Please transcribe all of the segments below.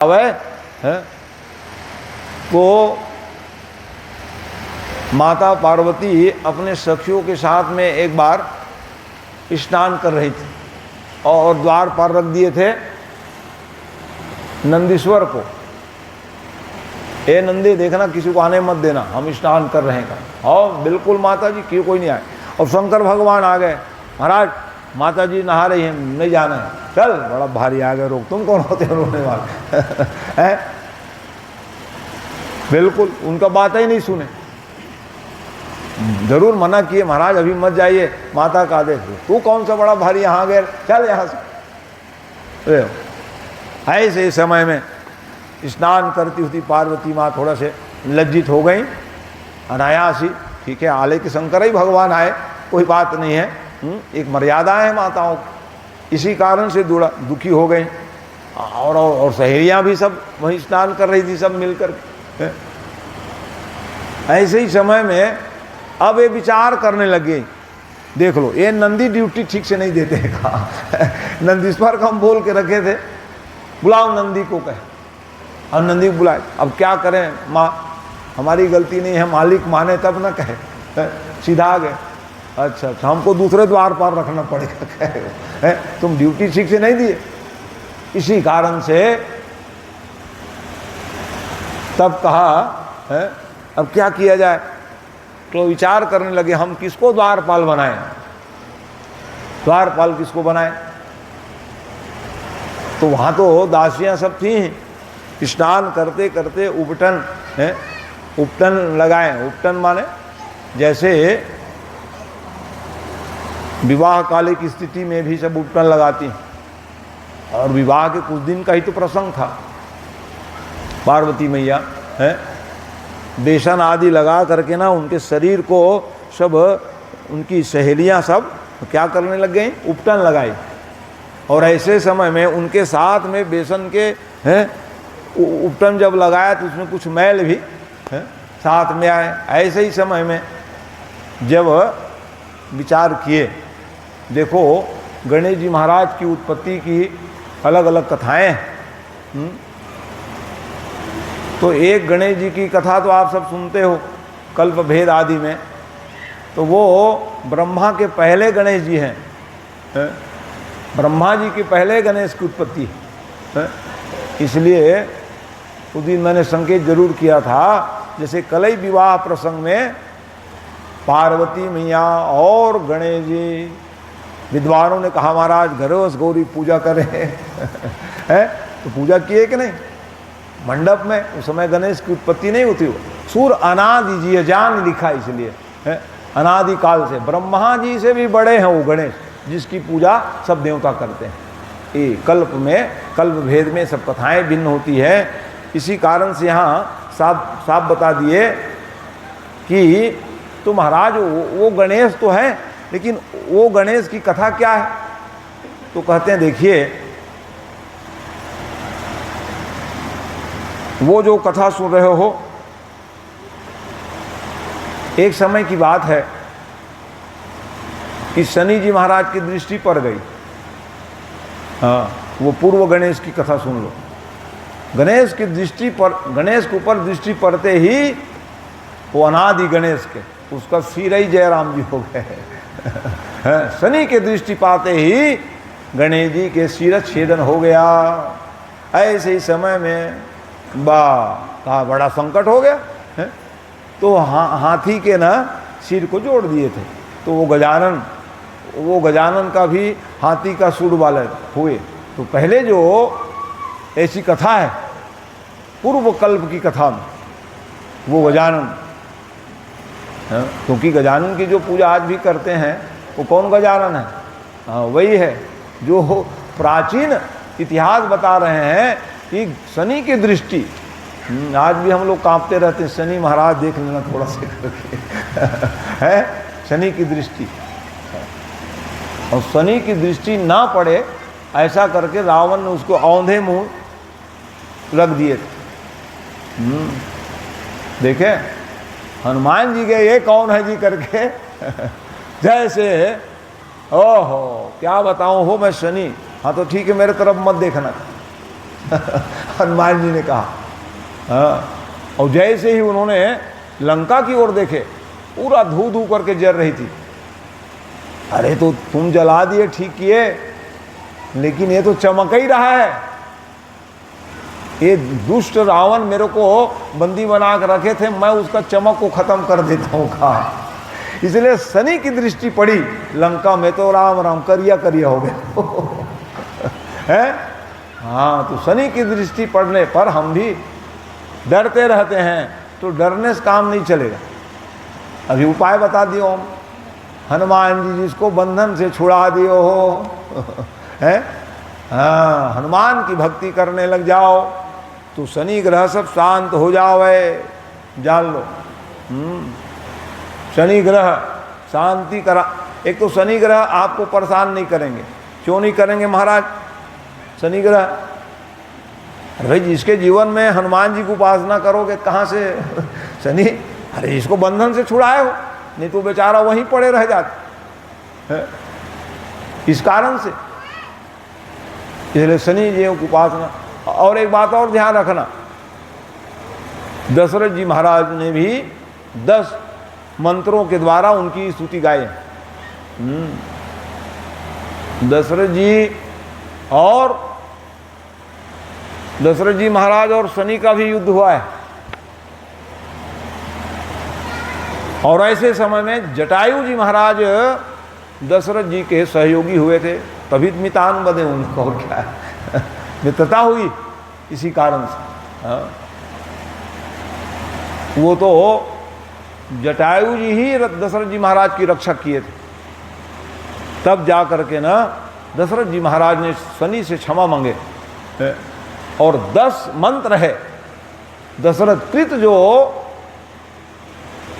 है वो माता पार्वती अपने सखियों के साथ में एक बार स्नान कर रही थी और द्वार पर रख दिए थे नंदीश्वर को, ए नंदी देखना किसी को आने मत देना, हम स्नान कर रहे हैं। और बिल्कुल माता जी क्यों कोई नहीं आए। और शंकर भगवान आ गए, महाराज माता जी नहा रही हैं, नहीं जाना है, चल बड़ा भारी आ गए, रोक, तुम कौन होते हो रोने वाले हैं। बिल्कुल उनका बात ही नहीं सुने, जरूर मना किए, महाराज अभी मत जाइए, माता का आदेश, तू कौन सा बड़ा भारी यहाँ गए, चल यहाँ से। ऐसे समय में स्नान करती हुई पार्वती माँ थोड़ा से लज्जित हो गई, अनायास ही, ठीक है आले के शंकर ही भगवान आए, कोई बात नहीं है, एक मर्यादा है माताओं की, इसी कारण से दुखी हो गई। और सहेलियाँ भी सब वहीं स्नान कर रही थी सब मिलकर। ऐसे ही समय में अब ये विचार करने लगे, देख लो ये नंदी ड्यूटी ठीक से नहीं देते कहा नंदीश्वर को हम बोल के रखे थे, बुलाओ नंदी को कहे, अब नंदी को बुलाए, अब क्या करें माँ, हमारी गलती नहीं है, मालिक माने तब ना कहे, सीधा आ गए। अच्छा हमको दूसरे द्वार पर रखना पड़ेगा, कहे तुम ड्यूटी ठीक से नहीं दिए। इसी कारण से तब कहा है अब क्या किया जाए, तो विचार करने लगे हम किसको द्वारपाल बनाएं, द्वारपाल किसको बनाएं। तो वहाँ तो दासियाँ सब थी, स्नान करते करते उपटन है, उपटन लगाएं, उपटन माने जैसे विवाह काले की स्थिति में भी सब उपटन लगाती हैं, और विवाह के कुछ दिन का ही तो प्रसंग था। पार्वती मैया है बेसन आदि लगा करके ना उनके शरीर को सब उनकी सहेलियां सब क्या करने लग गई, उपटन लगाई। और ऐसे समय में उनके साथ में बेसन के हैं उपटन जब लगाया तो उसमें कुछ मैल भी है साथ में आए। ऐसे ही समय में जब विचार किए, देखो गणेश जी महाराज की उत्पत्ति की अलग अलग कथाएं हैं। तो एक गणेश जी की कथा तो आप सब सुनते हो कल्प भेद आदि में, तो वो ब्रह्मा के पहले गणेश जी हैं, ब्रह्मा जी के पहले गणेश की उत्पत्ति है। इसलिए उस दिन मैंने संकेत जरूर किया था, जैसे कलई विवाह प्रसंग में पार्वती मैया और गणेश जी, विद्वानों ने कहा महाराज घरों गौरी पूजा करें है, तो पूजा किए कि नहीं मंडप में। उस समय गणेश की उत्पत्ति नहीं होती, हो सूर अनादि जी जान लिखा, इसलिए है अनादि काल से, ब्रह्मा जी से भी बड़े हैं वो गणेश, जिसकी पूजा सब देवता करते हैं। ये कल्प में, कल्प भेद में सब कथाएं भिन्न होती है। इसी कारण से यहाँ साफ बता दिए कि तो महाराज वो गणेश तो है, लेकिन वो गणेश की कथा क्या है। तो कहते हैं देखिए वो जो कथा सुन रहे हो, एक समय की बात है कि शनि जी महाराज की दृष्टि पड़ गई। हाँ, वो पूर्व गणेश की कथा सुन लो। गणेश की दृष्टि पर, गणेश के ऊपर दृष्टि पड़ते ही वो अनादि गणेश के, उसका सिर ही जयराम जी हो गए शनि के दृष्टि पाते ही गणेश जी के सिर छेदन हो गया। ऐसे ही समय में कहा बड़ा संकट हो गया है? तो हाथी के ना सिर को जोड़ दिए थे, तो वो गजानन का भी हाथी का सूंड वाले हुए। तो पहले जो ऐसी कथा है पूर्व कल्प की कथा में, वो गजानन, क्योंकि गजानन की जो पूजा आज भी करते हैं वो कौन गजानन है, हाँ वही है जो प्राचीन इतिहास बता रहे हैं कि शनि की दृष्टि, आज भी हम लोग कांपते रहते हैं, शनि महाराज देख लेना थोड़ा सा करके है शनि की दृष्टि, और शनि की दृष्टि ना पड़े ऐसा करके रावण ने उसको औंधे मुंह रख दिए थे। देखे हनुमान जी के ये कौन है जी करके जैसे ओहो क्या बताऊं हो मैं शनि, हाँ तो ठीक है मेरे तरफ मत देखना, हनुमान जी ने कहा। हाँ, और जैसे ही उन्होंने लंका की ओर देखे, पूरा धू धू करके जल रही थी। अरे तो तुम जला दिए, ठीक किए, लेकिन ये तो चमक ही रहा है। ये दुष्ट रावण मेरे को बंदी बना कर रखे थे, मैं उसका चमक को खत्म कर देता हूँ कहा। इसलिए शनि की दृष्टि पड़ी लंका में, तो राम राम करिया करिया हो गए है। हाँ, तो शनि की दृष्टि पड़ने पर हम भी डरते रहते हैं, तो डरने से काम नहीं चलेगा। अभी उपाय बता दियो हम, हनुमान जी जिसको बंधन से छुड़ा दियो हो है। हाँ, हनुमान की भक्ति करने लग जाओ तो शनि ग्रह सब शांत हो जावे, जान लो। शनि ग्रह शांति करा। एक तो शनि ग्रह आपको परेशान नहीं करेंगे। क्यों नहीं करेंगे महाराज शनि ग्रह? अरे भाई, जिसके जीवन में हनुमान जी की उपासना करोगे, कहाँ से शनि? अरे इसको बंधन से छुड़ाए हो, नहीं तो बेचारा वहीं पड़े रह जाते। इस कारण से इसलिए शनि जी की उपासना। और एक बात और ध्यान रखना, दशरथ जी महाराज ने भी 10 मंत्रों के द्वारा उनकी स्तुति गाई। दशरथ जी महाराज और शनि का भी युद्ध हुआ है। और ऐसे समय में जटायु जी महाराज दशरथ जी के सहयोगी हुए थे, तभी मितान बदे उनको। और क्या है, मित्रता हुई इसी कारण से। हाँ, वो तो जटायु जी ही दशरथ जी महाराज की रक्षा किए थे। तब जा करके ना दशरथ जी महाराज ने शनि से क्षमा मांगे। और 10 मंत्र है दशरथ कृत, जो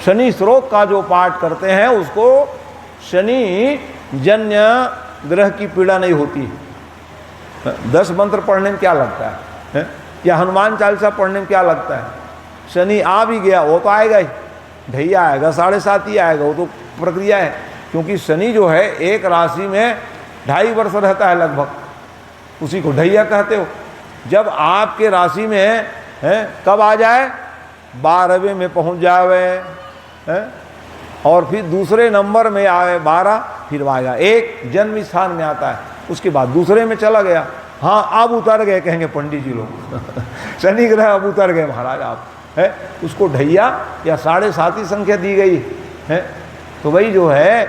शनि स्रोत का जो पाठ करते हैं उसको शनि जन्य ग्रह की पीड़ा नहीं होती। 10 मंत्र पढ़ने में क्या लगता है? या हनुमान चालीसा पढ़ने में क्या लगता है? शनि आ भी गया, वो तो आएगा ही, ढैया आएगा, 7.5 ही आएगा, वो तो प्रक्रिया है। क्योंकि शनि जो है एक राशि में 2.5 वर्ष रहता है लगभग, उसी को ढैया कहते हो। जब आपके राशि में है, कब आ जाए? 12वें में पहुंच जावे है, और फिर दूसरे नंबर में आए 12, फिर आएगा 1 जन्म स्थान में आता है, उसके बाद दूसरे में चला गया। हाँ, अब उतर गए कहेंगे पंडित जी लोग शनि ग्रह अब उतर गए महाराज आप, है उसको ढैया या 7.5 संख्या दी गई है। तो वही जो है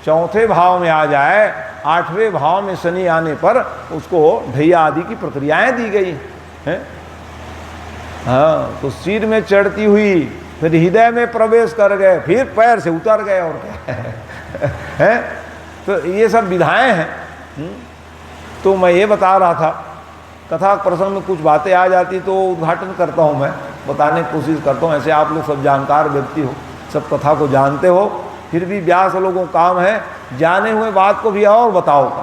4थे भाव में आ जाए, 8वें भाव में शनि आने पर उसको ढैया आदि की प्रक्रियाएं दी गई हैं। हाँ, तो सिर में चढ़ती हुई, फिर हृदय में प्रवेश कर गए, फिर पैर से उतर गए, और क्या है? तो ये सब विधाएं हैं। तो मैं ये बता रहा था, कथा प्रसंग में कुछ बातें आ जाती तो उद्घाटन करता हूँ, मैं बताने की कोशिश करता हूँ। ऐसे आप लोग सब जानकार व्यक्ति हो, सब कथा को जानते हो, फिर भी व्यास लोगों का काम है जाने हुए बात को भी और बताओ का,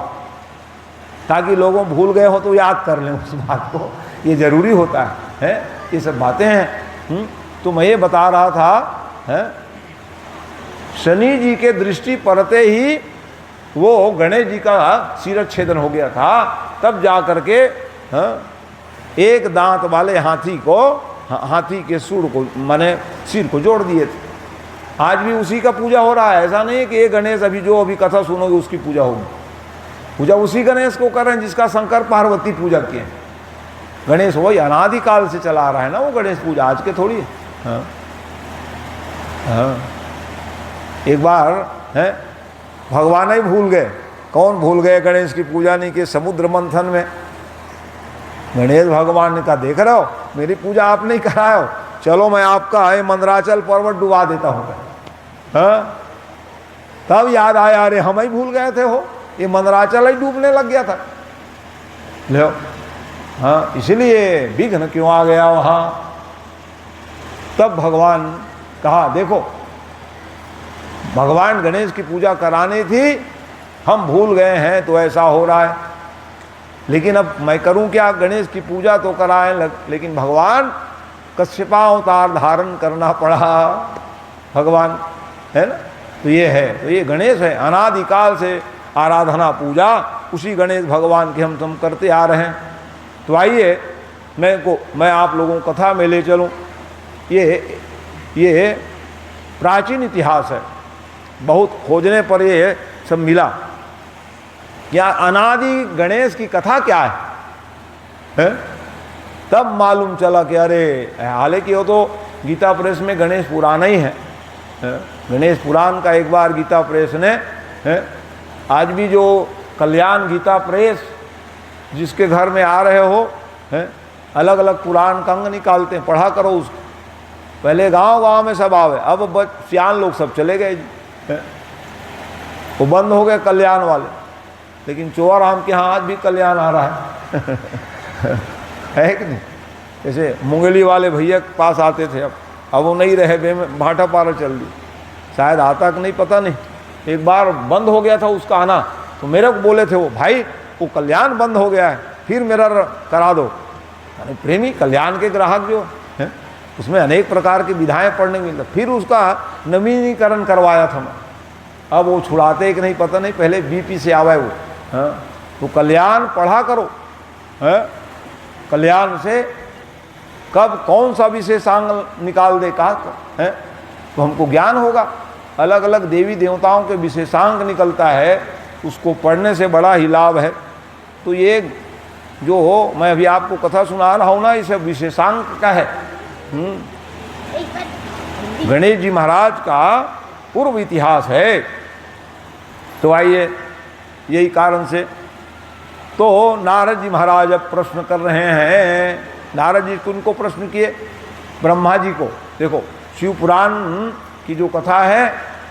ताकि लोगों भूल गए हो तो याद कर लें उस बात को। ये जरूरी होता है ये सब बातें हैं। तो मैं ये बता रहा था, शनि जी के दृष्टि पड़ते ही वो गणेश जी का शिरच्छेदन हो गया था। तब जा करके एक दांत वाले हाथी के सूंड को, माने सिर को जोड़ दिए थे। आज भी उसी का पूजा हो रहा है। ऐसा नहीं है कि ये गणेश अभी कथा सुनोगे उसकी पूजा होगी। पूजा उसी गणेश को कर रहे हैं जिसका शंकर पार्वती पूजा किए। गणेश वही अनादिकाल से चला आ रहा है ना, वो गणेश पूजा आज के थोड़ी है। हाँ। एक बार है भगवान ही भूल गए। कौन भूल गए? गणेश की पूजा नहीं की। समुद्र मंथन में गणेश भगवान ने कहा, देख रहे हो मेरी पूजा आप नहीं कराए हो, चलो मैं आपका ये मंदराचल पर्वत डुबा देता हूँ। हाँ, तब याद आया, अरे हम ही भूल गए थे, हो ये मंदराचल ही डूबने लग गया था। लो, हाँ, इसलिए विघ्न क्यों आ गया वहाँ। तब भगवान कहा, देखो भगवान गणेश की पूजा करानी थी, हम भूल गए हैं तो ऐसा हो रहा है। लेकिन अब मैं करूं क्या? गणेश की पूजा तो कराए, लेकिन भगवान कश्यपावतार धारण करना पड़ा भगवान, है ना। तो ये है, तो ये गणेश है। अनादिकाल से आराधना पूजा उसी गणेश भगवान की हम करते आ रहे हैं। तो आइए मैं आप लोगों को कथा में ले चलूँ। ये प्राचीन इतिहास है, बहुत खोजने पर ये सब मिला। क्या अनादि गणेश की कथा क्या है? तब मालूम चला कि अरे, हालांकि वो तो गीता प्रेस में गणेश पुराण ही है। गणेश पुराण का एक बार गीता प्रेस ने, आज भी जो कल्याण गीता प्रेस जिसके घर में आ रहे हो, अलग अलग पुराण का अंग निकालते हैं, पढ़ा करो उसको। पहले गांव गांव में सब आवे, अब सियान लोग सब चले गए जी। वो बंद हो गए कल्याण वाले, लेकिन चौराम के यहाँ आज भी कल्याण आ रहा है कि नहीं? जैसे मुंगेली वाले भैया के पास आते थे, अब वो नहीं रहे, भाटा पारा चल दी, शायद आता कि नहीं पता नहीं। एक बार बंद हो गया था उसका आना, तो मेरे को बोले थे वो, भाई वो कल्याण बंद हो गया है, फिर मेरा करा दो। यानी प्रेमी कल्याण के ग्राहक जो है, उसमें अनेक प्रकार की विधाएँ पढ़ने मिलता, फिर उसका नवीनीकरण करवाया था मैं। अब वो छुड़ाते कि नहीं पता नहीं, पहले बीपी से आवा है वो। तो कल्याण पढ़ा करो, कल्याण से कब कौन सा विशेषांग निकाल दे कहा है, तो हमको ज्ञान होगा। अलग अलग देवी देवताओं के विशेषांग निकलता है, उसको पढ़ने से बड़ा ही लाभ है। तो ये जो हो, मैं अभी आपको कथा सुना रहा हूँ ना, इसे विशेषांग का है। गणेश जी महाराज का पूर्व इतिहास है। तो आइए, यही कारण से तो नारद जी महाराज अब प्रश्न कर रहे हैं। नारद जी उनको प्रश्न किए, ब्रह्मा जी को। देखो, शिव पुराण की जो कथा है,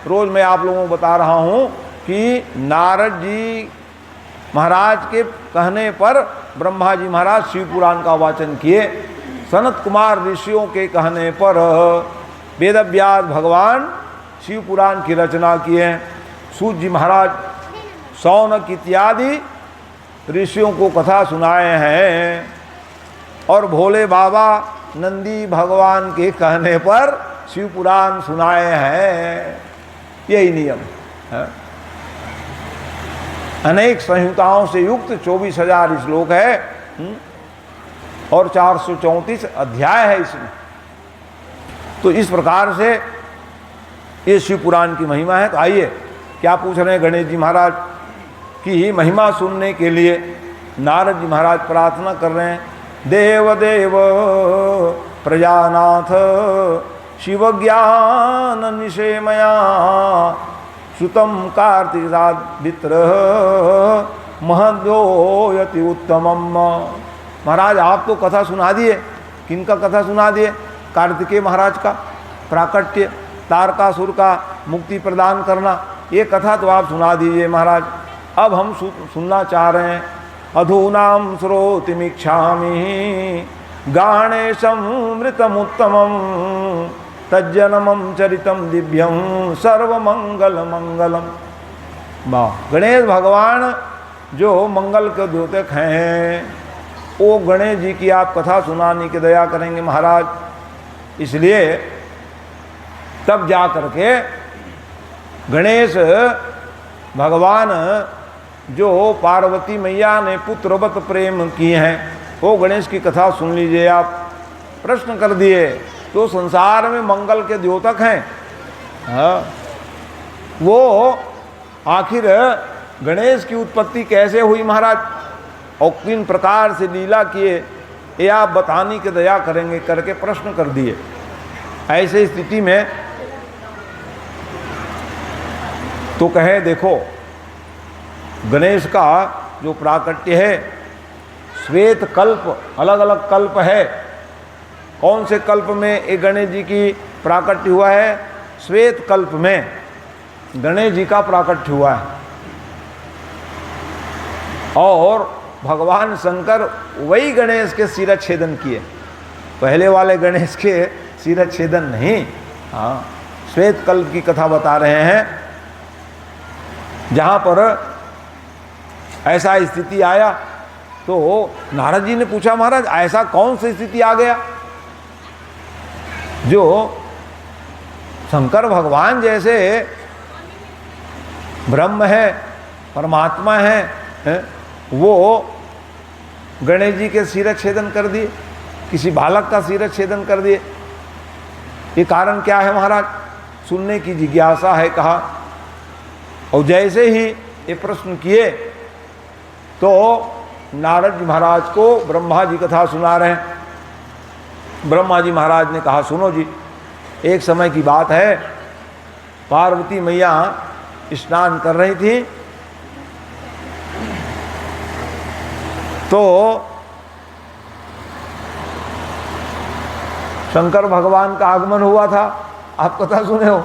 रोज मैं आप लोगों को बता रहा हूँ कि नारद जी महाराज के कहने पर ब्रह्मा जी महाराज शिव पुराण का वाचन किए। सनत कुमार ऋषियों के कहने पर वेदव्यास भगवान शिव पुराण की रचना किए। सूत जी महाराज, शौनक इत्यादि ऋषियों को कथा सुनाए हैं, और भोले बाबा नंदी भगवान के कहने पर शिव पुराण सुनाए हैं। यही नियम है। अनेक संहिताओं से युक्त 24,000 श्लोक है और 434 अध्याय है इसमें। तो इस प्रकार से ये शिव पुराण की महिमा है। तो आइए, क्या पूछ रहे हैं गणेश जी महाराज की महिमा सुनने के लिए नारद जी महाराज प्रार्थना कर रहे हैं। देव देव प्रजानाथ शिव ज्ञान निषेमया श्रुतम कार्तिकादित्र महद्योयति उत्तमम। महाराज आप तो कथा सुना दिए, किनका कथा सुना दिए? कार्तिकेय महाराज का प्राकट्य, तारकासुर का मुक्ति प्रदान करना, ये कथा तो आप सुना दीजिए महाराज। अब हम सुनना चाह रहे हैं। अधूनाम श्रोतिमिच्छामि गाणेशमृतमुत्तमं तज्जनमं चरितं दिव्यं सर्वमंगल मंगलम। वाह, गणेश भगवान जो मंगल के द्योतक हैं, वो गणेश जी की आप कथा सुनाने की दया करेंगे महाराज। इसलिए तब जा करके गणेश भगवान जो पार्वती मैया ने पुत्रवत प्रेम किए हैं, वो गणेश की कथा सुन लीजिए आप। प्रश्न कर दिए तो संसार में मंगल के द्योतक हैं, वो आखिर गणेश की उत्पत्ति कैसे हुई महाराज, और किन प्रकार से लीला किए, ये आप बताने की दया करेंगे करके प्रश्न कर दिए। ऐसे स्थिति में तो कहे, देखो गणेश का जो प्राकट्य है, श्वेत कल्प, अलग अलग कल्प है। कौन से कल्प में एक गणेश जी की प्राकट्य हुआ है? श्वेत कल्प में गणेश जी का प्राकट्य हुआ है। और भगवान शंकर वही गणेश के शिरच्छेदन किए, पहले वाले गणेश के शिरच्छेदन नहीं। हाँ, श्वेत कल्प की कथा बता रहे हैं, जहाँ पर ऐसा स्थिति आया। तो नारद जी ने पूछा, महाराज ऐसा कौन सी स्थिति आ गया जो शंकर भगवान जैसे ब्रह्म है, परमात्मा है, वो गणेश जी के शिरच्छेदन कर दिए, किसी बालक का शिरच्छेदन कर दिए। ये कारण क्या है महाराज? सुनने की जिज्ञासा है, कहा। और जैसे ही ये प्रश्न किए तो नारद जी महाराज को ब्रह्मा जी कथा सुना रहे हैं। ब्रह्मा जी महाराज ने कहा, सुनो जी, एक समय की बात है, पार्वती मैया स्नान कर रही थी, तो शंकर भगवान का आगमन हुआ था। आप कथा सुने हो।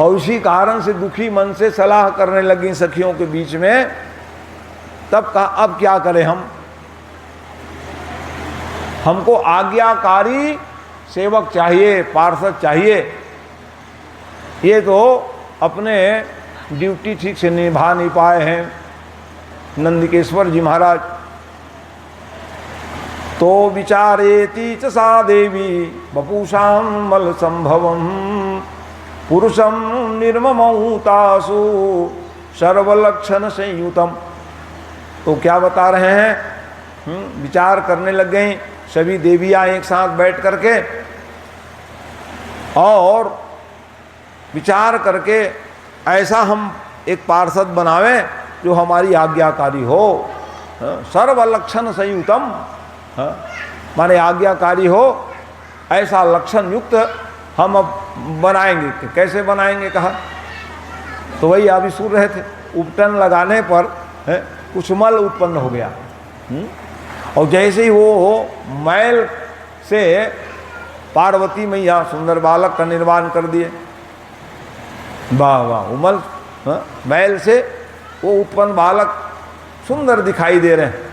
और उसी कारण से दुखी मन से सलाह करने लगी सखियों के बीच में। तब कहा, अब क्या करें हमको आज्ञाकारी सेवक चाहिए, पार्षद चाहिए। ये तो अपने ड्यूटी ठीक से निभा नहीं पाए हैं नंदिकेश्वर जी महाराज। तो विचारेति च सा देवी वपुषां मल संभवम पुरुषम निर्ममौतासु सर्वलक्षण संयुतम। तो क्या बता रहे हैं? विचार करने लग गई सभी देवियां एक साथ बैठ करके, और विचार करके ऐसा हम एक पार्षद बनावें जो हमारी आज्ञाकारी हो, सर्वलक्षण संयुतम, माने आज्ञाकारी हो, ऐसा लक्षण युक्त हम अब बनाएंगे। कैसे बनाएंगे कहा? तो वही अभी सुन रहे थे, उपटन लगाने पर कुछ मल उत्पन्न हो गया। और जैसे ही वो मैल से पार्वती मैया सुंदर बालक का निर्माण कर दिए। वाह वाह, उमल मैल से वो उत्पन्न बालक सुंदर दिखाई दे रहे हैं।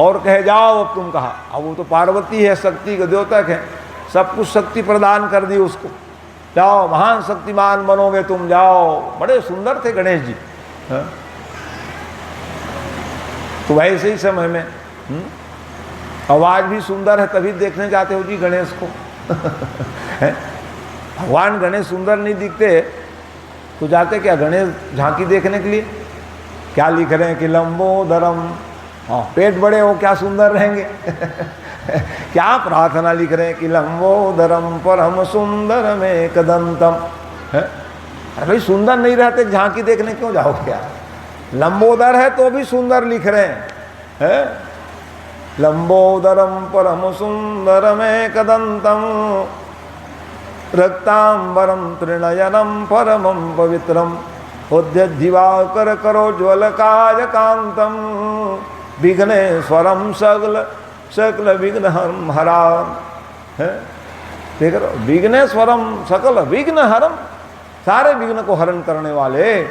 और कहे, जाओ अब तुम कहा। अब वो तो पार्वती है, शक्ति के द्योतक है, सब कुछ शक्ति प्रदान कर दी उसको। जाओ, महान शक्तिमान बनोगे तुम, जाओ। बड़े सुंदर थे गणेश जी। तो वैसे ही समय में आवाज भी सुंदर है, तभी देखने जाते हो जी गणेश को। भगवान गणेश सुंदर नहीं दिखते तो जाते क्या गणेश झांकी देखने के लिए? क्या लिख रहे हैं कि लंबोदरम, पेट बड़े हो क्या सुंदर रहेंगे। क्या प्रार्थना लिख रहे हैं कि लंबोदरम परम सुंदर में कदंतम। अरे भाई, सुंदर नहीं रहते झांकी देखने क्यों जाओगे क्या? लंबोदर है तो भी सुंदर लिख रहे हैं, लंबोदरम परम सुंदर में कदंतम रक्तांबरम त्रिनयनम परमं पवित्रम उद्यद्दिवाकर करो ज्वल काज कांतम विघ्नेश्वरम सकल विघ्न हरा। देख रहे हो, विघ्नेश्वरम सकल विघ्न हरम, सारे विघ्न को हरण करने वाले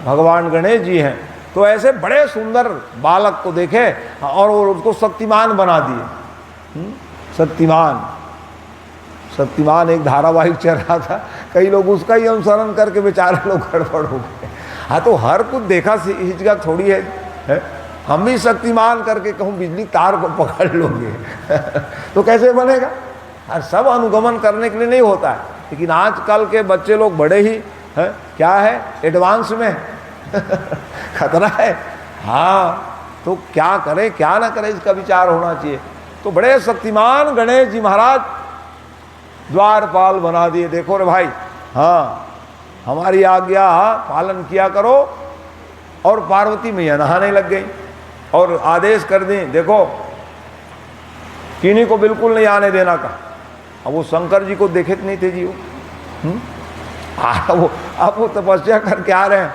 भगवान गणेश जी हैं। तो ऐसे बड़े सुंदर बालक को देखे और उसको शक्तिमान बना दिए। शक्तिमान एक धारावाहिक चल रहा था, कई लोग उसका ही अनुसरण करके बेचारे लोग गड़बड़ हो गए। हाँ, तो हर कुछ देखा हिचका थोड़ी है। हम भी शक्तिमान करके कहूँ बिजली तार को पकड़ लोगे तो कैसे बनेगा? और सब अनुगमन करने के लिए नहीं होता है। लेकिन आजकल के बच्चे लोग बड़े ही क्या है, एडवांस में खतरा है। हाँ, तो क्या करें क्या ना करें, इसका विचार होना चाहिए। तो बड़े शक्तिमान गणेश जी महाराज द्वारपाल बना दिए। देखो रे भाई, हाँ, हमारी आज्ञा पालन किया करो। और पार्वती मैया नहाने लग गई और आदेश कर दी, देखो किन्हीं को बिल्कुल नहीं आने देना का। अब वो शंकर जी को देखे नहीं थे जी, अब वो तपस्या करके आ रहे हैं।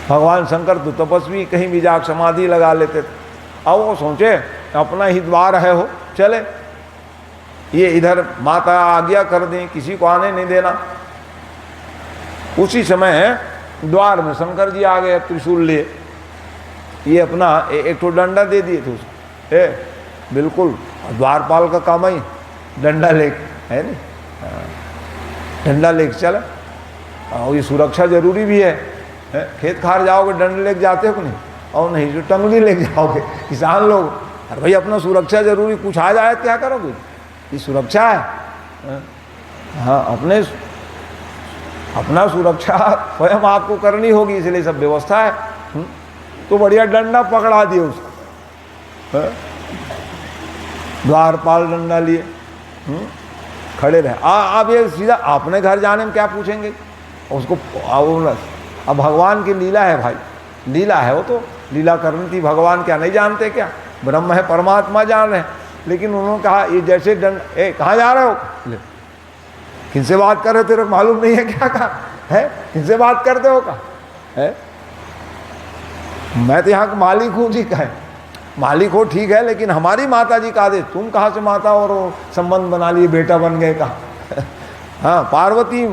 भगवान शंकर तो तपस्वी, कहीं भी जाकर समाधि लगा लेते थे। अब वो सोचे अपना ही द्वार है, हो चले, ये इधर माता आज्ञा कर दी, किसी को आने नहीं देना। उसी समय द्वार में शंकर जी आ गए त्रिशूल लिए। ये अपना एक तो डंडा दे दिए थे उसको, बिल्कुल द्वारपाल का काम ही डंडा ले, है नहीं, डंडा लेके चला। और ये सुरक्षा जरूरी भी है। खेत खार जाओगे डंडे लेके जाते हो कि नहीं? और नहीं जो टंगली लेके जाओगे किसान लोग। अरे भाई, अपना सुरक्षा जरूरी, कुछ आ जाए क्या करोगे? ये सुरक्षा है। हाँ, अपने अपना सुरक्षा स्वयं आपको करनी होगी, इसलिए सब व्यवस्था है। तो बढ़िया डंडा पकड़ा दिए उसको, द्वारपाल डंडा लिए खड़े रहे। अब ये सीधा अपने घर जाने में क्या पूछेंगे उसको। अब भगवान की लीला है भाई, लीला है, वो तो लीला करनी थी। भगवान क्या नहीं जानते क्या? ब्रह्म है, परमात्मा जान रहे हैं। लेकिन उन्होंने कहा ये जैसे दंड, कहाँ जा रहे हो? किनसे बात कर रहे हो, तेरे को मालूम नहीं है क्या? कहा है, किनसे बात करते हो? कहा है, मैं तो यहाँ का मालिक हूँ जी। कहे मालिक हो ठीक है, लेकिन हमारी माता जी का आदेश, तुम कहाँ से माता और संबंध बना लिए, बेटा बन गए? कहा हाँ, पार्वती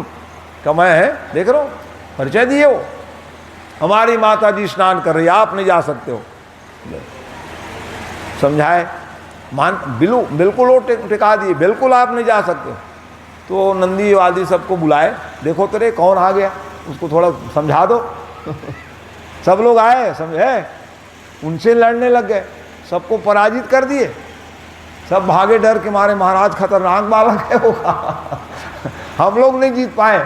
का मैं है, देख रहा हूँ, परिचय दिए हो। हमारी माता जी स्नान कर रही है, आप नहीं जा सकते हो। समझाए, बिल्कुल वो टिका दिए, बिल्कुल आप नहीं जा सकते हो। तो नंदी आदि सबको बुलाए, देखो तेरे कौन आ गया, उसको थोड़ा समझा दो। सब लोग आए, समझे, उनसे लड़ने लग गए, सबको पराजित कर दिए। सब भागे डर के मारे, महाराज खतरनाक बालक है वो। हम लोग नहीं जीत पाए।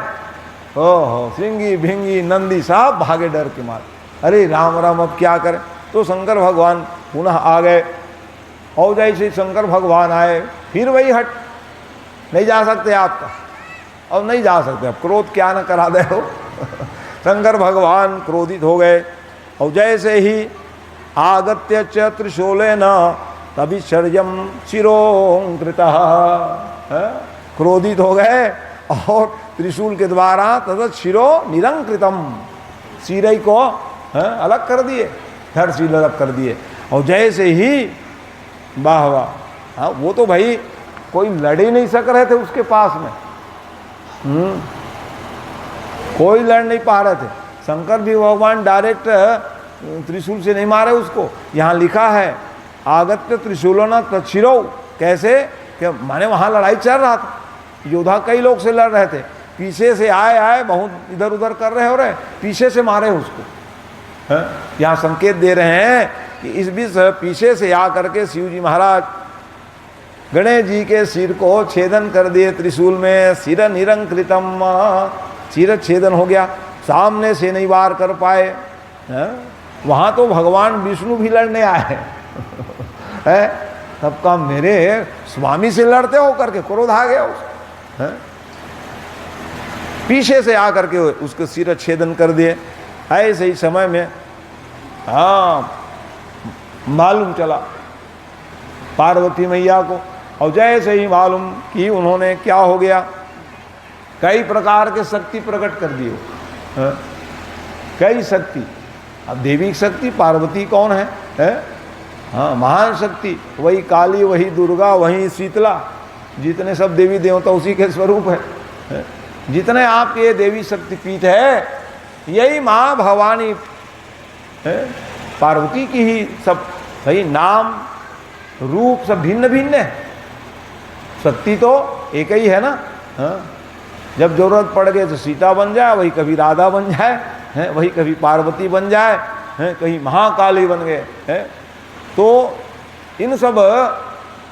ओहो, सिंगी भिंगी नंदी सब भागे डर के मारे। अरे राम राम, अब क्या करें? तो शंकर भगवान पुनः आ गए। और जैसे शंकर भगवान आए, फिर वही हट, नहीं जा सकते आपका, अब नहीं जा सकते, अब क्रोध क्या न करा दे हो। शंकर भगवान क्रोधित हो गए। और जैसे ही आगत्य च त्रिशूलेन तभी शर्यम शिरोंकृतः, क्रोधित हो गए और त्रिशूल के द्वारा तद शिरो निरंकृतम, सिर को अलग कर दिए, धड़ से अलग कर दिए। और जैसे ही वाह वाह, हाँ वो तो भाई कोई लड़ ही नहीं सक रहे थे उसके पास में, कोई लड़ नहीं पा रहे थे। शंकर भी भगवान डायरेक्ट त्रिशूल से नहीं मारे उसको। यहाँ लिखा है आगत्य त्रिशूलों तच्छिरो, कैसे कि माने वहाँ लड़ाई चल रहा था, योद्धा कई लोग से लड़ रहे थे, पीछे से आए बहुत इधर उधर कर रहे हो रहे, पीछे से मारे उसको। यहाँ संकेत दे रहे हैं कि इस बीच पीछे से आ करके शिव जी महाराज गणेश जी के सिर को छेदन कर दिए त्रिशूल में, सिर निरंकृतम, सिर छेदन हो गया, सामने से नहीं वार कर पाए। वहाँ तो भगवान विष्णु भी लड़ने आए है, तब का मेरे स्वामी से लड़ते हो करके क्रोध आ गया उसको, पीछे से आकर के उसके सिर छेदन कर दिए। ऐसे ही समय में हाँ मालूम चला पार्वती मैया को, और जैसे ही मालूम कि उन्होंने क्या हो गया, कई प्रकार के शक्ति प्रकट कर दिए, कई शक्ति। अब देवी की शक्ति पार्वती कौन है? हाँ महान शक्ति, वही काली, वही दुर्गा, वही शीतला, जितने सब देवी देवता उसी के स्वरूप है। जितने आपके ये देवी शक्तिपीठ है, यही माँ भवानी पार्वती की ही सब, सही नाम रूप सब भिन्न भिन्न है, शक्ति तो एक ही है ना। जब जरूरत पड़ गई तो सीता बन जाए, वही कभी राधा बन जाए, वही कभी पार्वती बन जाए, कहीं महाकाली बन गए। तो इन सब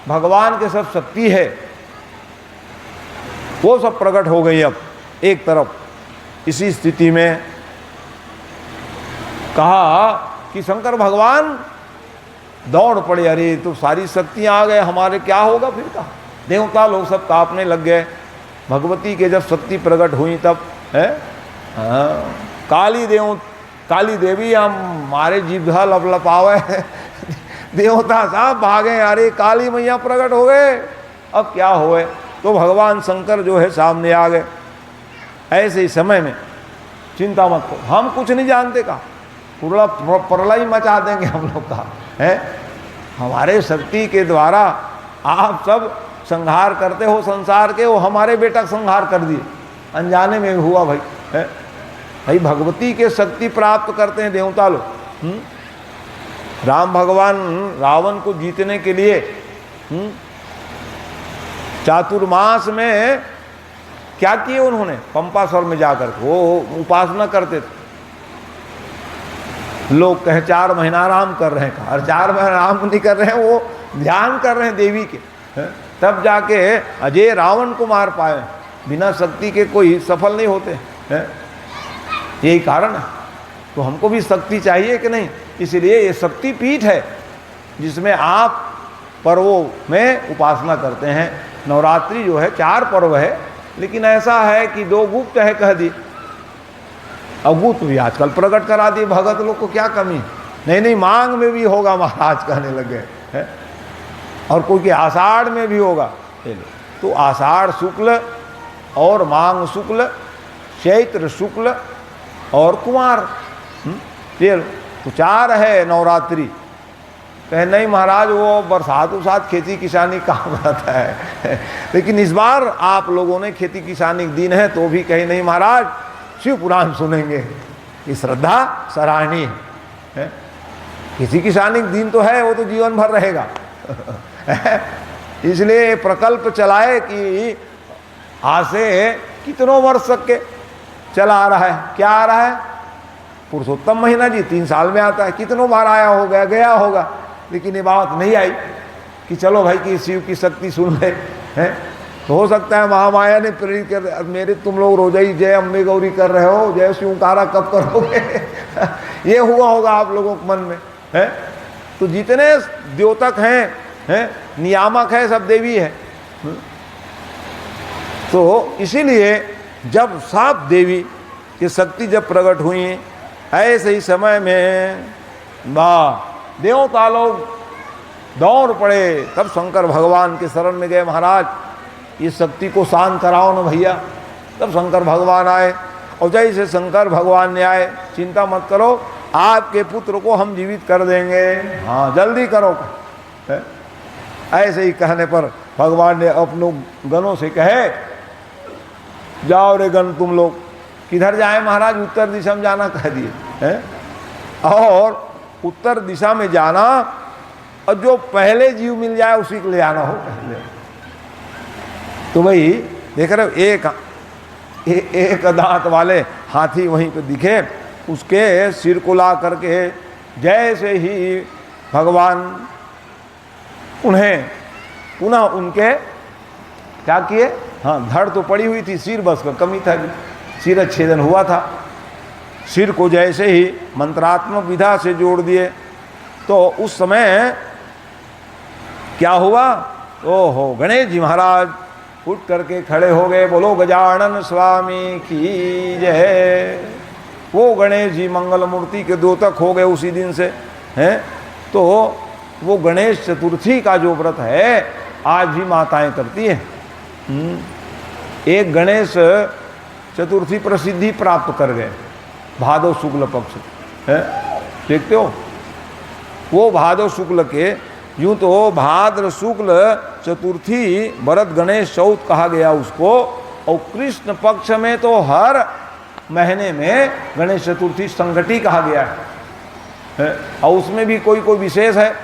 भगवान के सब शक्ति है, वो सब प्रकट हो गई। अब एक तरफ इसी स्थिति में कहा कि शंकर भगवान दौड़ पड़े, अरे तो सारी शक्तियां आ गए हमारे, क्या होगा फिर? कहा देवता लोग सब कांपने लग गए। भगवती के जब शक्ति प्रकट हुई तब है काली देवी हमारे जिभा लपलपावे, देवता साहब भागे, अरे काली मैया प्रकट हो गए, अब क्या होए? तो भगवान शंकर जो है सामने आ गए। ऐसे ही समय में चिंता मत करो, हम कुछ नहीं जानते, का पूरा प्रलय मचा देंगे हम लोग का है, हमारे शक्ति के द्वारा आप सब संहार करते हो संसार के, वो हमारे बेटा संहार कर दिए, अनजाने में हुआ भाई है। भाई भगवती के शक्ति प्राप्त करते हैं देवता लोग। राम भगवान रावण को जीतने के लिए चातुर्मास में क्या किए उन्होंने? पंपासुर में जाकर वो उपासना करते थे। लोग कहे 4 महीना आराम कर रहे हैं, और 4 महीना आराम नहीं कर रहे हैं, वो ध्यान कर रहे हैं देवी के, तब जाके अजय रावण को मार पाए। बिना शक्ति के कोई सफल नहीं होते। है? यही कारण है। तो हमको भी शक्ति चाहिए कि नहीं, इसलिए ये शक्ति पीठ है जिसमें आप पर्वों में उपासना करते हैं। नवरात्रि जो है 4 पर्व है, लेकिन ऐसा है कि 2 गुप्त है कह दी, अब गुप्त भी आजकल प्रकट करा दिए। भगत लोग को क्या कमी, नहीं मांग में भी होगा महाराज कहने लगे है, और कोई के आषाढ़ में भी होगा। तो आषाढ़ शुक्ल और मांग शुक्ल, चैत्र शुक्ल और कुमार, ये तो 4 है नवरात्रि। कहे नहीं महाराज वो बरसात उसात खेती किसानी काम रहता है लेकिन इस बार आप लोगों ने खेती किसानी दिन है तो भी कहे नहीं महाराज शिव पुराण सुनेंगे। ये श्रद्धा सराहनीय है। खेती किसानी दिन तो है, वो तो जीवन भर रहेगा इसलिए प्रकल्प चलाए कि आज से कितनों वर्ष तक के चला आ रहा है। क्या आ रहा है? पुरुषोत्तम महीना जी 3 साल में आता है, कितनों बार आया होगा, गया होगा, लेकिन ये बात नहीं आई कि चलो भाई कि शिव की शक्ति सुन ले हैं। तो हो सकता है महामाया ने प्रेरित कर, मेरे तुम लोग रोजा ही जय अम्बे गौरी कर रहे हो, जय शिवकारा कब करोगे ये हुआ होगा आप लोगों के मन में है। तो जितने द्योतक हैं नियामक है, सब देवी है। तो इसीलिए जब सब देवी की शक्ति जब प्रकट हुई, ऐसे ही समय में देवता लोग दौड़ पड़े। तब शंकर भगवान के शरण में गए, महाराज ये शक्ति को शांत कराओ ना भैया। तब शंकर भगवान आए, और जैसे शंकर भगवान ने आए, चिंता मत करो आपके पुत्र को हम जीवित कर देंगे, हाँ जल्दी करो है? ऐसे ही कहने पर भगवान ने अपनों गणों से कहे जाओ रे गण तुम लोग। किधर जाए महाराज? उत्तर दिशा में जाना कह दिए है। और उत्तर दिशा में जाना, और जो पहले जीव मिल जाए उसी को ले आना हो पहले। तो भाई देख रहे हो एक दांत वाले हाथी वहीं पे दिखे, उसके सिर को ला करके जैसे ही भगवान उन्हें पुनः उनके क्या किए, हाँ धड़ तो पड़ी हुई थी, सिर बस का कमी था, सिर छेदन हुआ था। सिर को जैसे ही मंत्रात्मक विधा से जोड़ दिए तो उस समय क्या हुआ, ओहो गणेश जी महाराज उठ करके खड़े हो गए, बोलो गजानन स्वामी की जय। वो गणेश जी मंगल मूर्ति के द्योतक हो गए उसी दिन से हैं। तो वो गणेश चतुर्थी का जो व्रत है आज भी माताएं करती हैं। एक गणेश चतुर्थी प्रसिद्धि प्राप्त कर गए भादव शुक्ल पक्ष है, देखते हो वो भादव शुक्ल के, यूं तो भाद्र शुक्ल चतुर्थी भरत गणेश चौथ कहा गया उसको, और कृष्ण पक्ष में तो हर महीने में गणेश चतुर्थी संगठी कहा गया है। और उसमें भी कोई कोई विशेष है।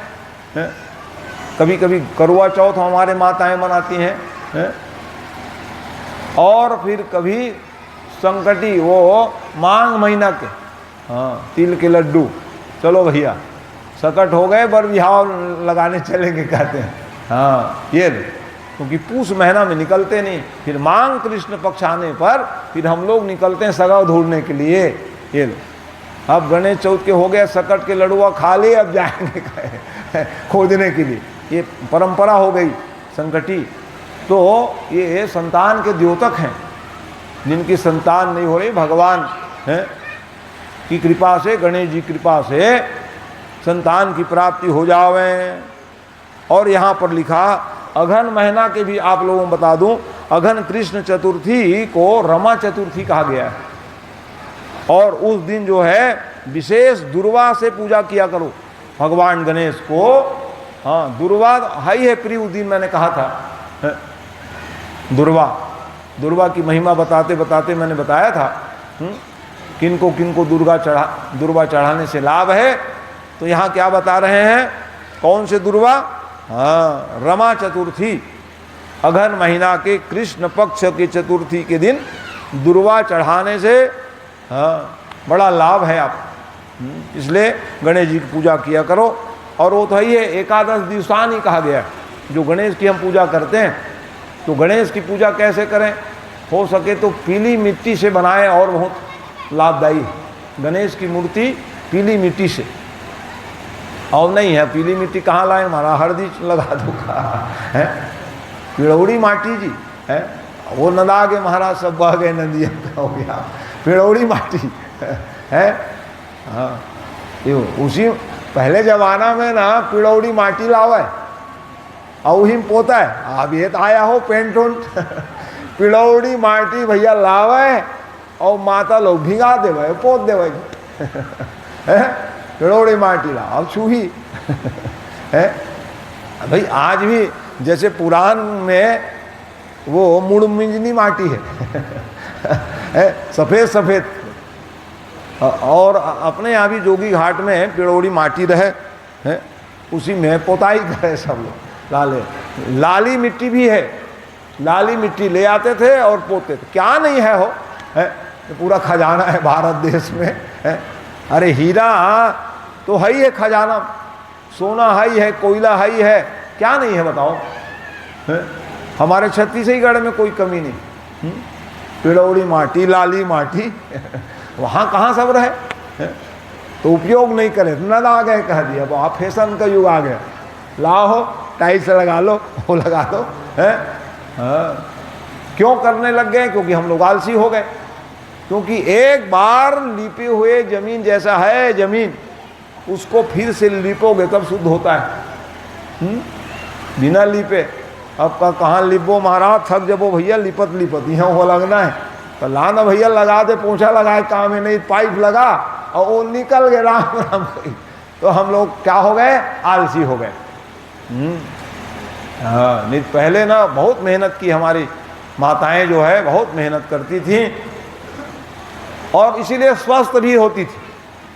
कभी कभी करवा चौथ हमारे माताएं मनाती हैं, और फिर कभी संकटी वो मांग महीना के, हाँ तिल के लड्डू, चलो भैया सकट हो गए बर बिहाव लगाने चलेंगे कहते हैं। हाँ ये क्योंकि पूस महीना में निकलते नहीं, फिर मांग कृष्ण पक्ष आने पर फिर हम लोग निकलते हैं सगाव ढूंढने के लिए। ये अब गणेश चौथ के हो गए, सकट के लड़ुआ खा लिए, अब जाएंगे खोजने के लिए, ये परंपरा हो गई संकटी। तो ये संतान के द्योतक हैं, जिनकी संतान नहीं हो रही, भगवान है की कृपा से, गणेश जी कृपा से संतान की प्राप्ति हो जावे। और यहाँ पर लिखा अघन महीना के भी आप लोगों को बता दूं, अघन कृष्ण चतुर्थी को रमा चतुर्थी कहा गया है। और उस दिन जो है विशेष दुर्वा से पूजा किया करो भगवान गणेश को। हाँ दुर्वा हाई है प्रिय, उस दिन मैंने कहा था दुर्वा की महिमा बताते बताते मैंने बताया था किनको किनको दुर्वा चढ़ाने से लाभ है। तो यहाँ क्या बता रहे हैं, कौन से दुर्वा, हाँ रमा चतुर्थी, अघन महीना के कृष्ण पक्ष के चतुर्थी के दिन दुर्वा चढ़ाने से हाँ बड़ा लाभ है आप, इसलिए गणेश जी की पूजा किया करो। और वो तो है ये एकादश दिवसानी कहा गया है, जो गणेश की हम पूजा करते हैं। तो गणेश की पूजा कैसे करें, हो सके तो पीली मिट्टी से बनाएं और बहुत लाभदायी। गणेश की मूर्ति पीली मिट्टी से, और नहीं है पीली मिट्टी कहाँ लाए, हमारा हल्दी लगा दो है, पिड़ौड़ी माटी जी है, वो नदा के महाराज सब बह गए, नदिया हो गया, पिड़ौड़ी माटी है। हाँ, ये उसी पहले जमाना में ना पिड़ौड़ी माटी लावे और वही में पोता है। अब ये तो आया हो पेंट उंट पिड़ौड़ी माटी भैया लावे और माता लोग भिगा देवे, पोत देवे पिड़ौड़ी माटी ला, अब छूही है भाई। आज भी जैसे पुराण में वो मुड़मिंजनी माटी है सफ़ेद सफ़ेद, और अपने यहाँ भी जोगी घाट में पिड़ौड़ी माटी रहे है, उसी में पोताई करे सब लोग। लाली मिट्टी भी है, लाली मिट्टी ले आते थे और पोते थे, क्या नहीं है हो है, पूरा खजाना है भारत देश में है। अरे हीरा तो है ही है खजाना, सोना है ही है, कोयला है ही है, क्या नहीं है बताओ है? हमारे छत्तीसगढ़ में कोई कमी नहीं। पिड़ौड़ी माटी, लाली माटी वहाँ कहाँ सब रहे है? तो उपयोग नहीं करे, नद आ गए कह दिया, अब आप फैशन का युग आ गया, लाओ टाइल्स लगा लो, वो लगा दो है। हाँ, क्यों करने लग गए? क्योंकि हम लोग आलसी हो गए। क्योंकि एक बार लिपे हुए जमीन जैसा है जमीन, उसको फिर से लिपोगे तब शुद्ध होता है। बिना लिपे अब कहाँ लिपो महाराज, थक जबो भैया लिपत लिपत यहाँ हो लगना है, तो लाना भैया लगा दे, पोछा लगाए काम है नहीं, पाइप लगा और वो निकल गए राम राम कही। तो हम लोग क्या हो गए, आलसी हो गए। हाँ, नहीं पहले ना बहुत मेहनत की, हमारी माताएं जो है बहुत मेहनत करती थी और इसीलिए स्वस्थ भी होती थी।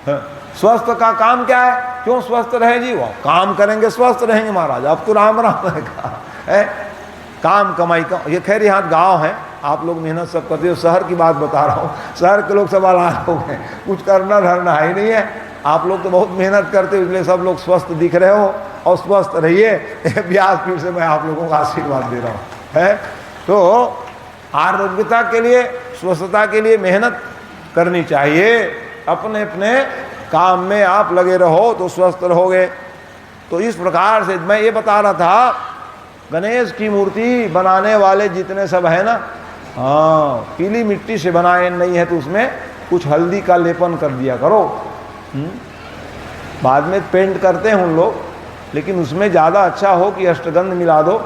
हाँ, स्वस्थ का काम क्या है, क्यों स्वस्थ रहे जी, वो काम करेंगे स्वस्थ रहेंगे महाराज। अब तो राम राम है काम कमाई का, ये खैर यहाँ गांव है, आप लोग मेहनत सब करते हो, शहर की बात बता रहा हूँ, शहर के लोग सब अलग हो गए, कुछ करना धरना है ही नहीं है। आप लोग तो बहुत मेहनत करते हो, इसलिए सब लोग स्वस्थ दिख रहे हो और स्वस्थ रहिए। ब्यास पीठ से मैं आप लोगों का आशीर्वाद दे रहा हूँ है। तो आरोग्यता के लिए, स्वस्थता के लिए मेहनत करनी चाहिए, अपने अपने काम में आप लगे रहो तो स्वस्थ रहोगे। तो इस प्रकार से मैं ये बता रहा था, गणेश की मूर्ति बनाने वाले जितने सब है ना, हाँ, पीली मिट्टी से बनाए नहीं है तो उसमें कुछ हल्दी का लेपन कर दिया करो। बाद में पेंट करते हैं उन लोग, लेकिन उसमें ज़्यादा अच्छा हो कि अष्टगंध मिला दो,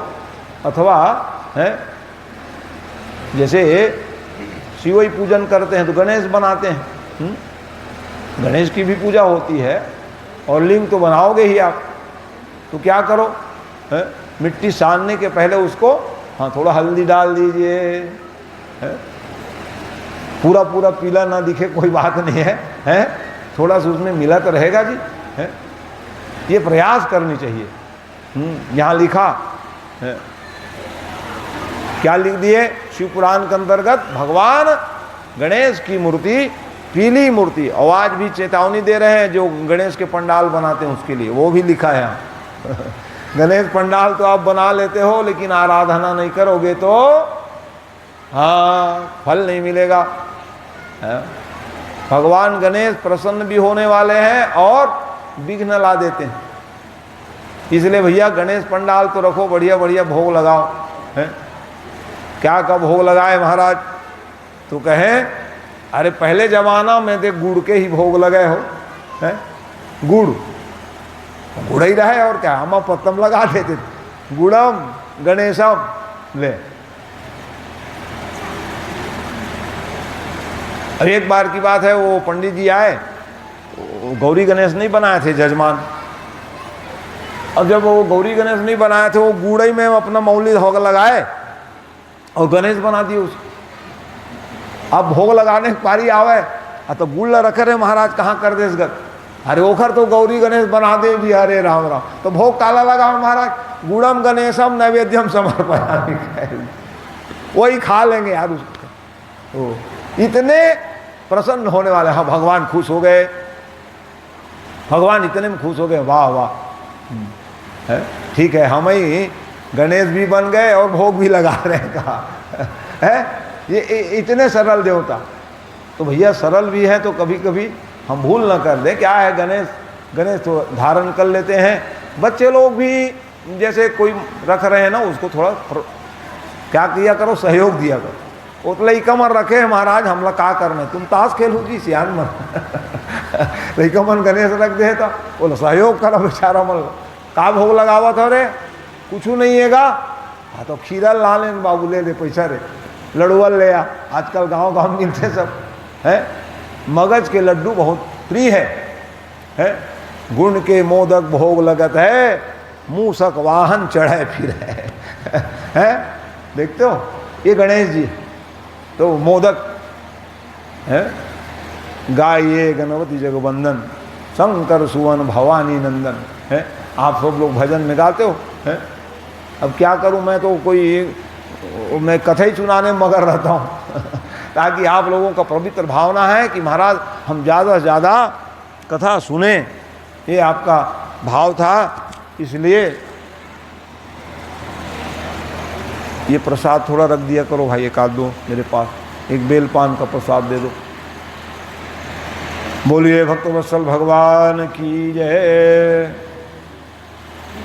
अथवा है जैसे शिवई पूजन करते हैं तो गणेश बनाते हैं, गणेश की भी पूजा होती है और लिंग तो बनाओगे ही आप, तो क्या करो है? मिट्टी सानने के पहले उसको हाँ थोड़ा हल्दी डाल दीजिए है? पूरा पूरा पीला ना दिखे कोई बात नहीं है, थोड़ा सा उसमें मिला तो रहेगा जी है? ये प्रयास करनी चाहिए। यहाँ लिखा है, क्या लिख दिए शिव पुराण के अंतर्गत, भगवान गणेश की मूर्ति पीली मूर्ति, और आज भी चेतावनी दे रहे हैं जो गणेश के पंडाल बनाते हैं उसके लिए, वो भी लिखा है यहाँ गणेश पंडाल तो आप बना लेते हो लेकिन आराधना नहीं करोगे तो हाँ फल नहीं मिलेगा है? भगवान गणेश प्रसन्न भी होने वाले हैं और विघ्न ला देते हैं, इसलिए भैया गणेश पंडाल तो रखो, बढ़िया बढ़िया भोग लगाओ है? क्या का भोग लगाए महाराज, तो कहें अरे पहले जमाना में देख गुड़ के ही भोग लगे हो है? गुड़ ही रहे और क्या, हम पत्तम लगा देते थे, गुड़म गणेशम ले। अब एक बार की बात है, वो पंडित जी आए, गौरी गणेश नहीं बनाए थे जजमान, अब जब वो गौरी गणेश नहीं बनाए थे, वो गुड़ ही में अपना मौली भोग लगाए और गणेश बना दिए उसको। अब भोग लगाने की पारी आवे तो गुड़ रखे रहे महाराज कहाँ कर दे इसगत, अरे ओखर तो गौरी गणेश बना दे जी, अरे राम राम, तो भोग काला लगा महाराज, गुड़म गणेशम नैवेद्यम समर्पयामि, वही खा लेंगे यार उसको। तो इतने प्रसन्न होने वाले, हाँ भगवान खुश हो गए, भगवान इतने में खुश हो गए, वाह वाह है, ठीक है हम ही गणेश भी बन गए और भोग भी लगा रहे हैं, कहा है ये इतने सरल देवता। तो भैया सरल भी है तो कभी कभी हम भूल न कर दें। क्या है, गणेश तो धारण कर लेते हैं, बच्चे लोग भी जैसे कोई रख रहे हैं ना, उसको थोड़ा क्या किया करो, सहयोग दिया करो। उतले ही कमर रखे महाराज, हम लोग का करने, तुम ताश खेलो जी सियान मन रही कमन गणेश रख दे तो बोलो सहयोग करो बेचारा मन का भोग लगावा था रे, कुछ नहीं हैगा। हाँ तो खीरा ला ले बाबू, ले ले पैसा रे, लड़ुअल ले आ, आजकल गांव गांव मिलते सब है। मगज के लड्डू बहुत प्रिय है? गुण के मोदक भोग लगत है, मूसक वाहन चढ़े फिर है। देखते हो ये गणेश जी तो मोदक है, गाइए गणपति जगवंदन, शंकर सुवन भवानी नंदन है। आप सब लोग भजन में गाते हो है। अब क्या करूं, मैं तो मैं कथा ही सुनाने में मगर रहता हूं ताकि आप लोगों का पवित्र भावना है कि महाराज हम ज़्यादा से ज़्यादा कथा सुने, ये आपका भाव था। इसलिए ये प्रसाद थोड़ा रख दिया करो भाई, एक आध दो मेरे पास, एक बेल पान का प्रसाद दे दो। बोलिए भक्तवत्सल भगवान की जय।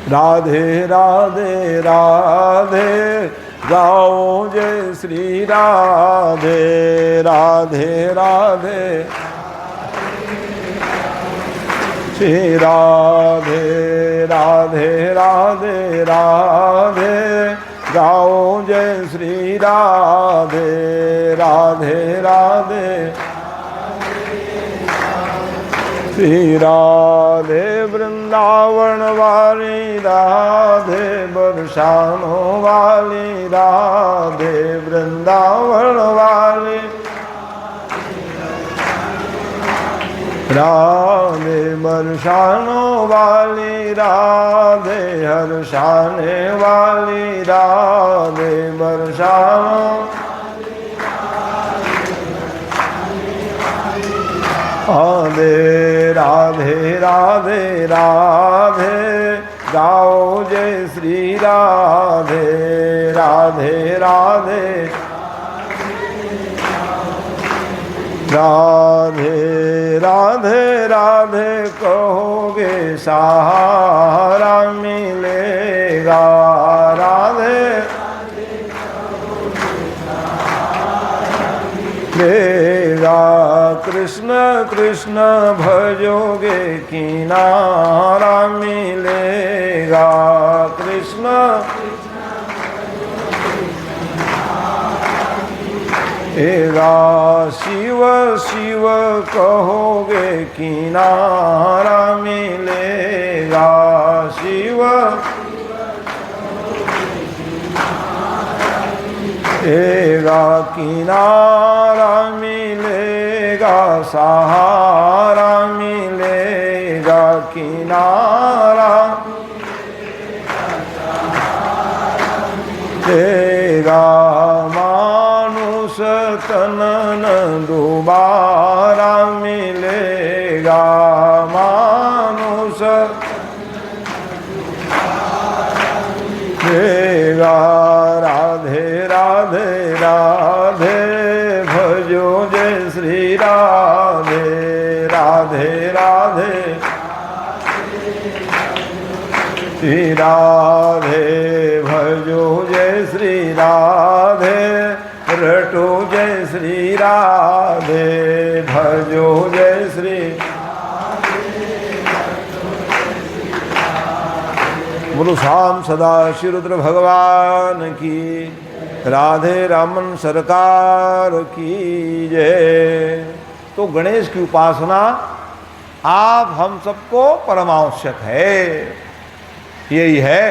राधे राधे राधे गाओ जय श्री राधे, राधे राधे श्री राधे, राधे राधे राधे गाओ जय श्री राधे, राधे राधे श्री राधे। वृंदावन वाली राधे, बरसानो वाली राधे, वृंदावन वाली राधे, बरसानो वाली राधे, हर्षाने वाली राधे, बरसानो राधे राधे राधे राधे गाओ जय श्री राधे, राधे राधे राधे राधे राधे कहोगे सहारा मिलेगा, राधे मिलेगा। कृष्ण कृष्ण भजोगे किनारा मिलेगा, कृष्ण एगा। शिव शिव कहोगे किनारा मिलेगा, शिव एगा। किनारा मिलेगा, सहारा मिलेगा, किनारा मिलेगा। मानुष तन दोबारा मिलेगा, मानुष मिलेगा। राधे राधे राधे भजो जय श्री राधे, राधे राधे श्री राधे भजो जय श्री राधे, रटो जय श्री राधे भजो जय श्री। बोलो शाम सदा श्री रुद्र भगवान की, राधे रामन सरकार की जय। तो गणेश की उपासना आप हम सबको परम आवश्यक है, यही है।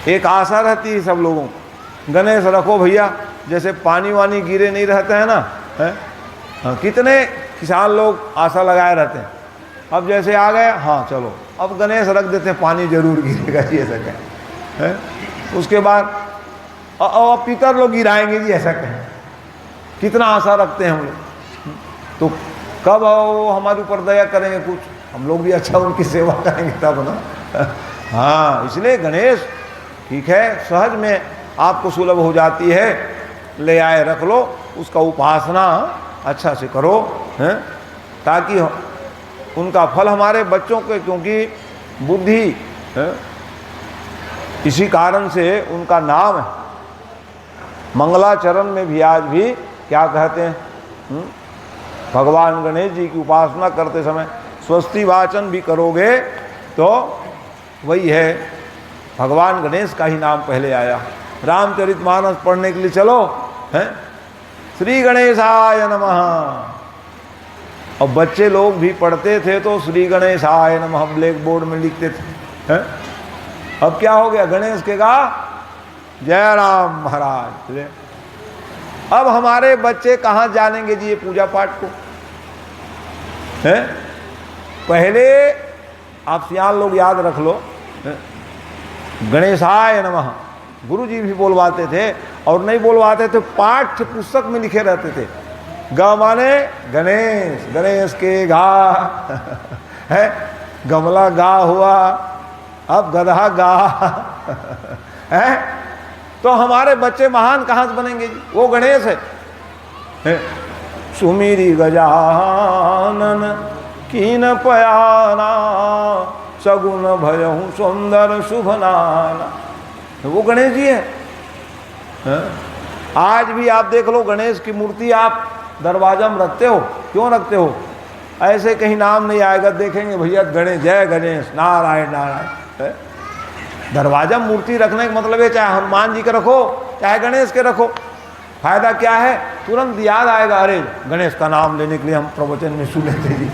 एक आशा रहती है सब लोगों को, गणेश रखो भैया, जैसे पानी वानी गिरे नहीं रहते हैं ना है? हाँ, कितने किसान लोग आशा लगाए रहते हैं। अब जैसे आ गए, हाँ चलो अब गणेश रख देते हैं, पानी जरूर गिरेगा जी, ऐसा कहें है। उसके बाद पितर लोग गिराएंगे जी, ऐसा कहें। कितना आशा रखते हैं हम लोग। तो कब हमारे ऊपर दया करेंगे, कुछ हम लोग भी अच्छा उनकी सेवा करेंगे तब ना। हाँ, इसलिए गणेश ठीक है, सहज में आपको सुलभ हो जाती है। ले आए रख लो, उसका उपासना अच्छा से करो, हैं, ताकि उनका फल हमारे बच्चों के, क्योंकि बुद्धि है, इसी कारण से उनका नाम है। मंगलाचरण में भी आज भी क्या कहते हैं, भगवान गणेश जी की उपासना करते समय स्वस्ति वाचन भी करोगे तो वही है, भगवान गणेश का ही नाम पहले आया। रामचरितमानस पढ़ने के लिए चलो, हैं, श्री गणेशाय नमः। और बच्चे लोग भी पढ़ते थे तो श्री गणेशाय नमः ब्लैक बोर्ड में लिखते थे, हैं? अब क्या हो गया, गणेश के गा जय राम महाराज। अब हमारे बच्चे कहाँ जानेंगे जी ये पूजा पाठ को, हैं? पहले आप सियान लोग याद रख लो, गणेशाय नमः गुरु जी भी बोलवाते थे, और नहीं बोलवाते थे पाठ्य पुस्तक में लिखे रहते थे। ग माने गणेश, गणेश के गा है, गमला गा हुआ, अब गधा गा है। तो हमारे बच्चे महान कहाँ से बनेंगे जी, वो गणेश है। सुमिरी गजानन कीन पयाना, सगुन भयहु सुंदर शुभ नाना, वो गणेश जी है। आज भी आप देख लो, गणेश की मूर्ति आप दरवाजा में रखते हो, क्यों रखते हो? ऐसे कहीं नाम नहीं आएगा, देखेंगे भैया गणेश, जय गणेश, नारायण नारायण। दरवाजा मूर्ति रखने का मतलब है चाहे हनुमान जी के रखो चाहे गणेश के रखो, फायदा क्या है? तुरंत याद आएगा, अरे गणेश का नाम लेने के लिए हम प्रवचन में सुने थे जी,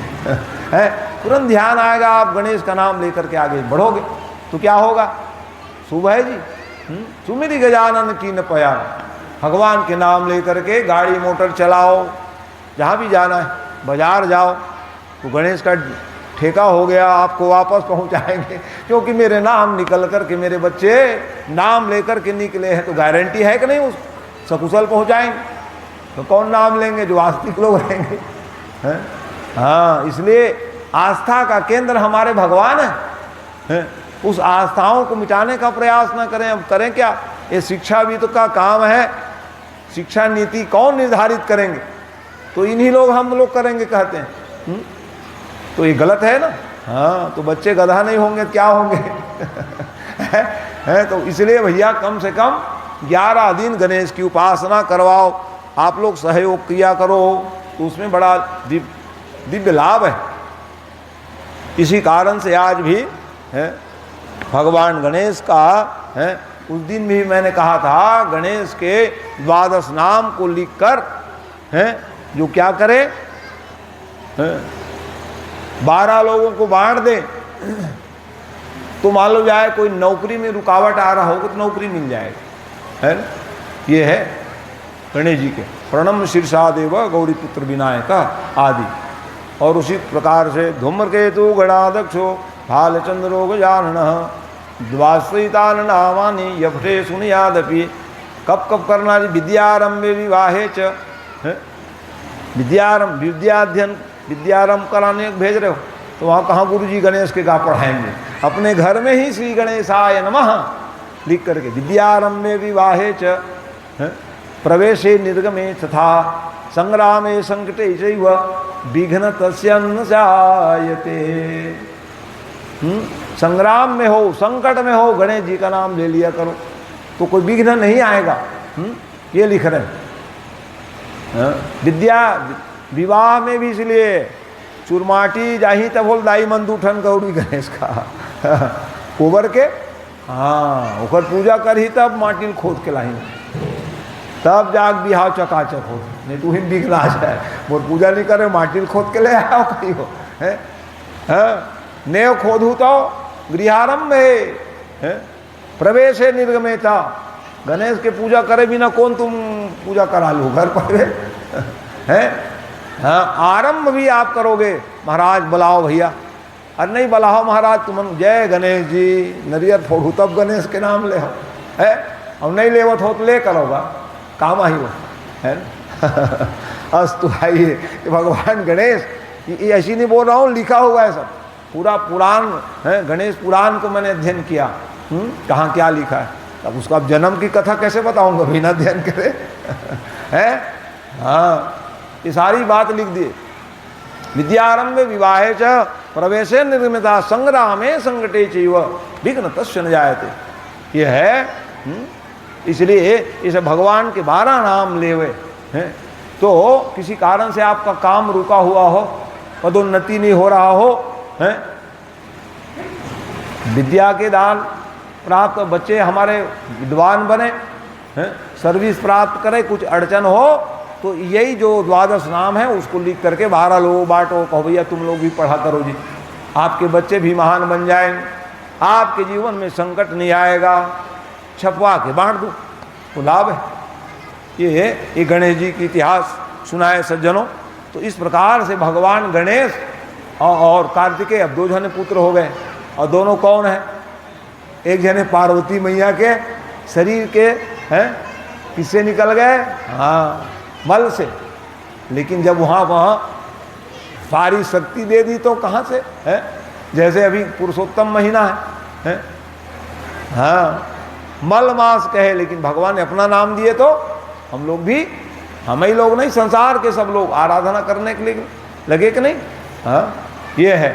है, तुरंत ध्यान आएगा, आप गणेश का नाम लेकर के आगे बढ़ोगे तो क्या होगा, शुभ है जी। सुमिरी गजानन कीन पयान, भगवान के नाम लेकर के गाड़ी मोटर चलाओ, जहाँ भी जाना है, बाजार जाओ तो गणेश का ठेका हो गया, आपको वापस पहुँचाएंगे, क्योंकि मेरे नाम निकल कर के, मेरे बच्चे नाम लेकर के निकले हैं, तो गारंटी है कि नहीं उस सकुशल पहुँचाएंगे? तो कौन नाम लेंगे? जो आस्तिक लोग रहेंगे, हैं? हाँ, इसलिए आस्था का केंद्र हमारे भगवान है। उस आस्थाओं को मिटाने का प्रयास न करें। अब करें क्या? ये शिक्षाविद का काम है। शिक्षा नीति कौन निर्धारित करेंगे? तो इन्हीं लोग, हम लोग करेंगे कहते हैं। तो ये गलत है ना। हाँ, तो बच्चे गधा नहीं होंगे क्या होंगे? है तो इसलिए भैया कम से कम 11 दिन गणेश की उपासना करवाओ, आप लोग सहयोग किया करो, तो उसमें बड़ा दिव्य लाभ है। इसी कारण से आज भी है भगवान गणेश का है, उस दिन भी मैंने कहा था गणेश के 12 नाम को लिखकर है जो क्या करे, 12 लोगों को बांट दे, तो मान लो जाए कोई नौकरी में रुकावट आ रहा होगा तो नौकरी मिल जाएगी, है ना। ये है गणेश जी के प्रणम शीर्षा देव गौरी पुत्र विनायक आदि। और उसी प्रकार से धूम्रकेतु गणाध्यक्षो भालचंद्रो गजानन द्वाश्रितान नामानि यभटे सुनियादपि। कब कब करना जी? विद्यारंभे विवाहे च, विद्यारंभ कराने भेज रहे हो तो वहाँ कहाँ गुरु जी गणेश के गा पढ़ाएंगे? अपने घर में ही श्री गणेशाय नमः लिख करके विद्यारंभे विवाहे च प्रवेशे निर्गमे तथा संग्रामे संकटे चैव विघ्न तस्य न जायते। संग्राम में हो, संकट में हो, गणेश जी का नाम ले लिया करो तो कोई विघ्न नहीं आएगा। ये लिख रहे हैं। विद्या विवाह में भी इसलिए चुरमाटी जाही तब बोल दाई मन दूठन गौरी गणेश का कोबर के, हाँ ओकर पूजा कर ही तब माटी खोद के लाई, तब जाग बिहाव चकाचक हो, नहीं तो ही विघ्न आ जाए। मोर पूजा नहीं करे, माटी खोद के ले आओ कहीं हो, है नेव खोदू तो गृहारंभ है प्रवेश है निर्गमे था। गणेश के पूजा करे बिना कौन तुम पूजा करा लो घर पर है। हाँ, आरंभ भी आप करोगे, महाराज बुलाओ भैया, और नहीं बुलाओ महाराज तुम जय गणेश जी नरियर फोड़ू तब गणेश के नाम ले हो, है और नहीं लेवत हो तो ले करोगा काम ही हो, है ना। अस्तु आइए, भगवान गणेश ये ऐसी नहीं बोल रहा हूँ, लिखा हुआ है सब, पूरा पुराण है, गणेश पुराण को मैंने अध्ययन किया, कहाँ क्या लिखा है। तब उसको अब जन्म की कथा कैसे बताऊंगा बिना ध्यान करे है। हाँ, ये सारी बात लिख दिए। विद्यारंभे विवाहे च प्रवेशे निर्मिता संग्रामे संकटे चैव विघ्न तस्य न जायते। ये है। इसलिए इसे भगवान के 12 नाम लेवे हैं। तो किसी कारण से आपका काम रुका हुआ हो, पदोन्नति नहीं हो रहा हो, हैं, विद्या के दान प्राप्त बच्चे हमारे विद्वान बने हैं, सर्विस प्राप्त करें, कुछ अड़चन हो तो यही जो 12 नाम है उसको लिख करके 12 लोगों बांटो, कहो भैया तुम लोग भी पढ़ा करो जी, आपके बच्चे भी महान बन जाएंगे, आपके जीवन में संकट नहीं आएगा, छपवा के बांट दो, तो लाभ है। ये गणेश जी की इतिहास सुना है सज्जनों। तो इस प्रकार से भगवान गणेश और कार्तिकेय अब 2 जने पुत्र हो गए। और दोनों कौन है? एक जने पार्वती मैया के शरीर के हैं, किससे निकल गए? हाँ, मल से। लेकिन जब वहाँ सारी शक्ति दे दी तो कहाँ से है? जैसे अभी पुरुषोत्तम महीना है? हाँ, मल मास कहे, लेकिन भगवान ने अपना नाम दिए तो हम लोग भी, हम ही लोग नहीं, संसार के सब लोग आराधना करने के लिए लगे कि नहीं? हाँ, ये है।